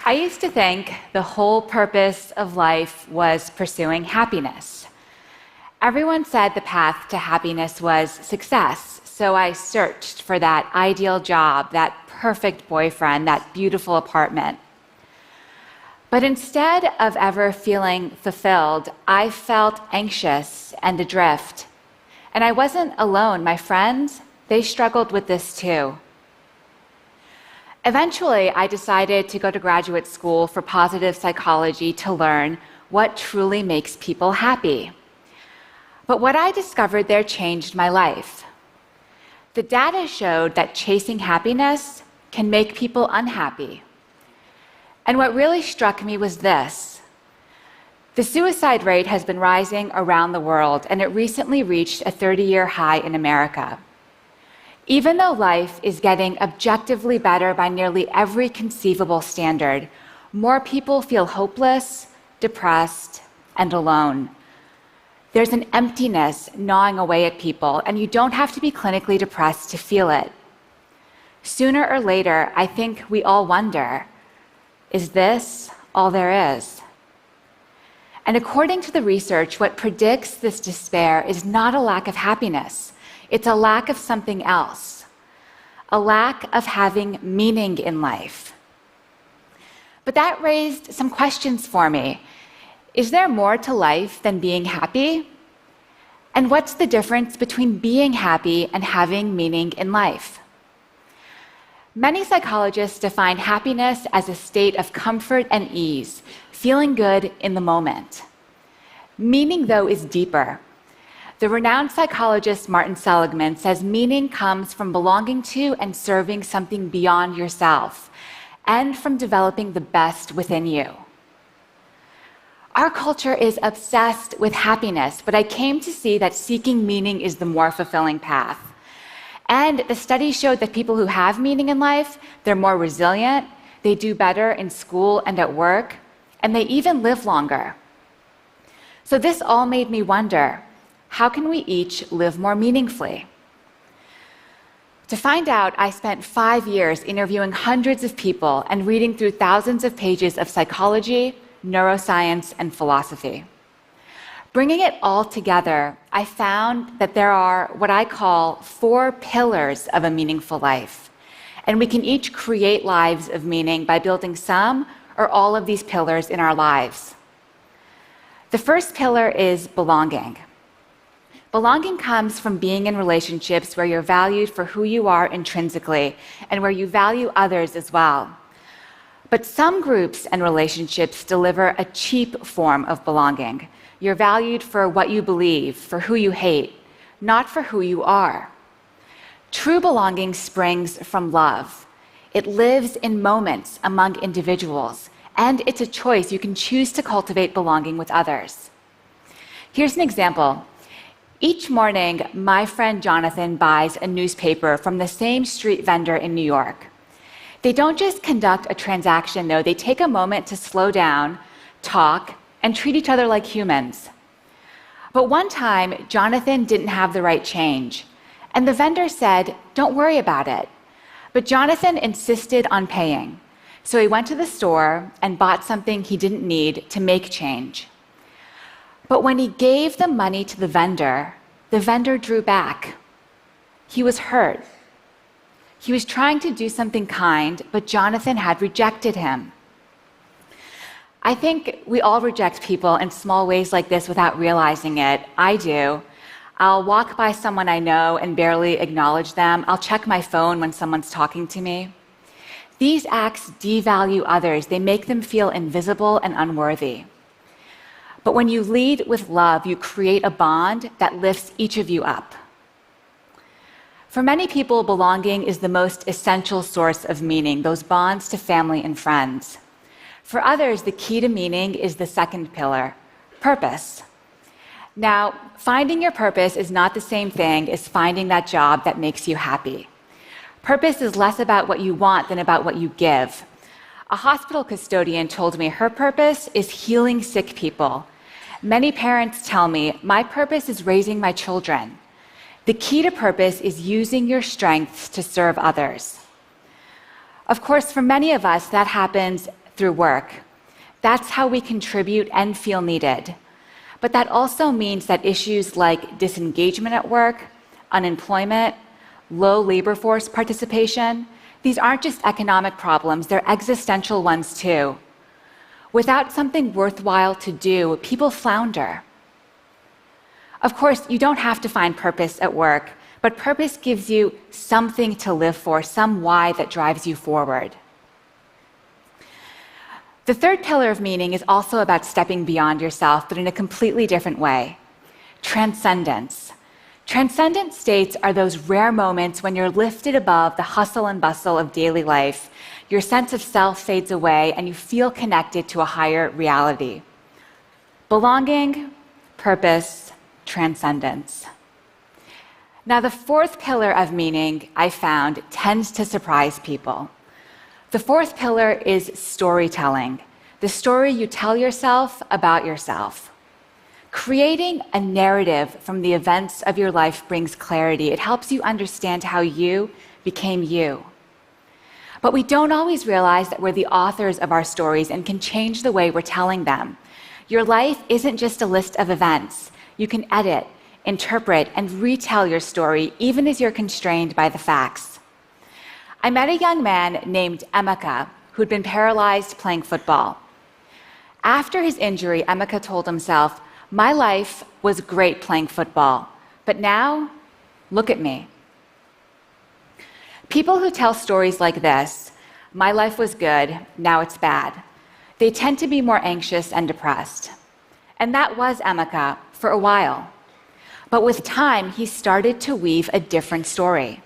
I used to think the whole purpose of life was pursuing happiness. Everyone said the path to happiness was success, so I searched for that ideal job, that perfect boyfriend, that beautiful apartment. But instead of ever feeling fulfilled, I felt anxious and adrift. And I wasn't alone. My friends, they struggled with this too. Eventually, I decided to go to graduate school for positive psychology to learn what truly makes people happy. But what I discovered there changed my life. The data showed that chasing happiness can make people unhappy. And what really struck me was this. The suicide rate has been rising around the world, and it recently reached a 30-year high in America. Even though life is getting objectively better by nearly every conceivable standard, more people feel hopeless, depressed, and alone. There's an emptiness gnawing away at people, and you don't have to be clinically depressed to feel it. Sooner or later, I think we all wonder, is this all there is? And according to the research, what predicts this despair is not a lack of happiness. It's a lack of something else, a lack of having meaning in life. But that raised some questions for me. Is there more to life than being happy? And what's the difference between being happy and having meaning in life? Many psychologists define happiness as a state of comfort and ease, feeling good in the moment. Meaning, though, is deeper. The renowned psychologist Martin Seligman says meaning comes from belonging to and serving something beyond yourself, and from developing the best within you. Our culture is obsessed with happiness, but I came to see that seeking meaning is the more fulfilling path. And the studies showed that people who have meaning in life, they're more resilient, they do better in school and at work, and they even live longer. So this all made me wonder, how can we each live more meaningfully? To find out, I spent 5 years interviewing hundreds of people and reading through thousands of pages of psychology, neuroscience, and philosophy. Bringing it all together, I found that there are what I call 4 pillars of a meaningful life. And we can each create lives of meaning by building some or all of these pillars in our lives. The first pillar is belonging. Belonging comes from being in relationships where you're valued for who you are intrinsically and where you value others as well. But some groups and relationships deliver a cheap form of belonging. You're valued for what you believe, for who you hate, not for who you are. True belonging springs from love. It lives in moments among individuals, and it's a choice. You can choose to cultivate belonging with others. Here's an example. Each morning, my friend Jonathan buys a newspaper from the same street vendor in New York. They don't just conduct a transaction, though. They take a moment to slow down, talk, and treat each other like humans. But one time, Jonathan didn't have the right change, and the vendor said, "Don't worry about it." But Jonathan insisted on paying, so he went to the store and bought something he didn't need to make change. But when he gave the money to the vendor drew back. He was hurt. He was trying to do something kind, but Jonathan had rejected him. I think we all reject people in small ways like this without realizing it. I do. I'll walk by someone I know and barely acknowledge them. I'll check my phone when someone's talking to me. These acts devalue others. They make them feel invisible and unworthy. But when you lead with love, you create a bond that lifts each of you up. For many people, belonging is the most essential source of meaning, those bonds to family and friends. For others, the key to meaning is the second pillar, purpose. Now, finding your purpose is not the same thing as finding that job that makes you happy. Purpose is less about what you want than about what you give. A hospital custodian told me her purpose is healing sick people. Many parents tell me, my purpose is raising my children. The key to purpose is using your strengths to serve others. Of course, for many of us, that happens through work. That's how we contribute and feel needed. But that also means that issues like disengagement at work, unemployment, low labor force participation, these aren't just economic problems, they're existential ones too. Without something worthwhile to do, people flounder. Of course, you don't have to find purpose at work, but purpose gives you something to live for, some why that drives you forward. The third pillar of meaning is also about stepping beyond yourself, but in a completely different way. Transcendence. Transcendent states are those rare moments when you're lifted above the hustle and bustle of daily life. Your sense of self fades away and you feel connected to a higher reality. Belonging, purpose, transcendence. Now, the fourth pillar of meaning I found tends to surprise people. The fourth pillar is storytelling, the story you tell yourself about yourself. Creating a narrative from the events of your life brings clarity. It helps you understand how you became you. But we don't always realize that we're the authors of our stories and can change the way we're telling them. Your life isn't just a list of events. You can edit, interpret, and retell your story even as you're constrained by the facts. I met a young man named Emeka who'd been paralyzed playing football. After his injury, Emeka told himself, "My life was great playing football, but now, look at me." People who tell stories like this, "My life was good, now it's bad," they tend to be more anxious and depressed. And that was Emeka for a while. But with time, he started to weave a different story.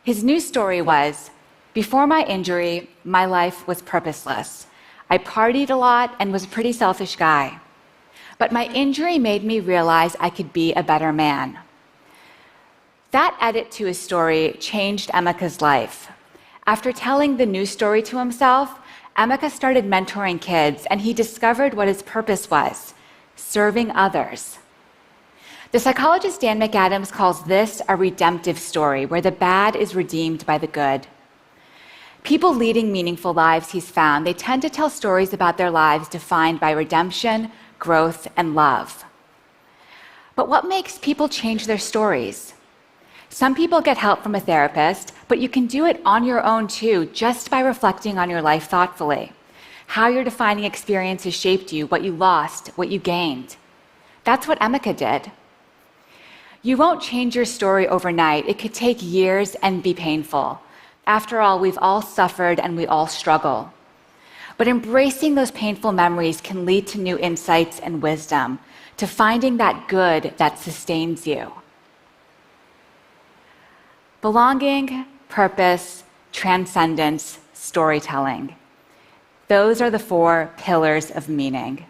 His new story was, "Before my injury, my life was purposeless. I partied a lot and was a pretty selfish guy. But my injury made me realize I could be a better man." That edit to his story changed Emeka's life. After telling the new story to himself, Emeka started mentoring kids, and he discovered what his purpose was: serving others. The psychologist Dan McAdams calls this a redemptive story, where the bad is redeemed by the good. People leading meaningful lives, he's found, they tend to tell stories about their lives defined by redemption, growth, and love. But what makes people change their stories? Some people get help from a therapist, but you can do it on your own too, just by reflecting on your life thoughtfully. How your defining experiences shaped you, what you lost, what you gained. That's what Emeka did. You won't change your story overnight. It could take years and be painful. After all, we've all suffered and we all struggle. But embracing those painful memories can lead to new insights and wisdom, to finding that good that sustains you. Belonging, purpose, transcendence, storytelling. Those are the four pillars of meaning.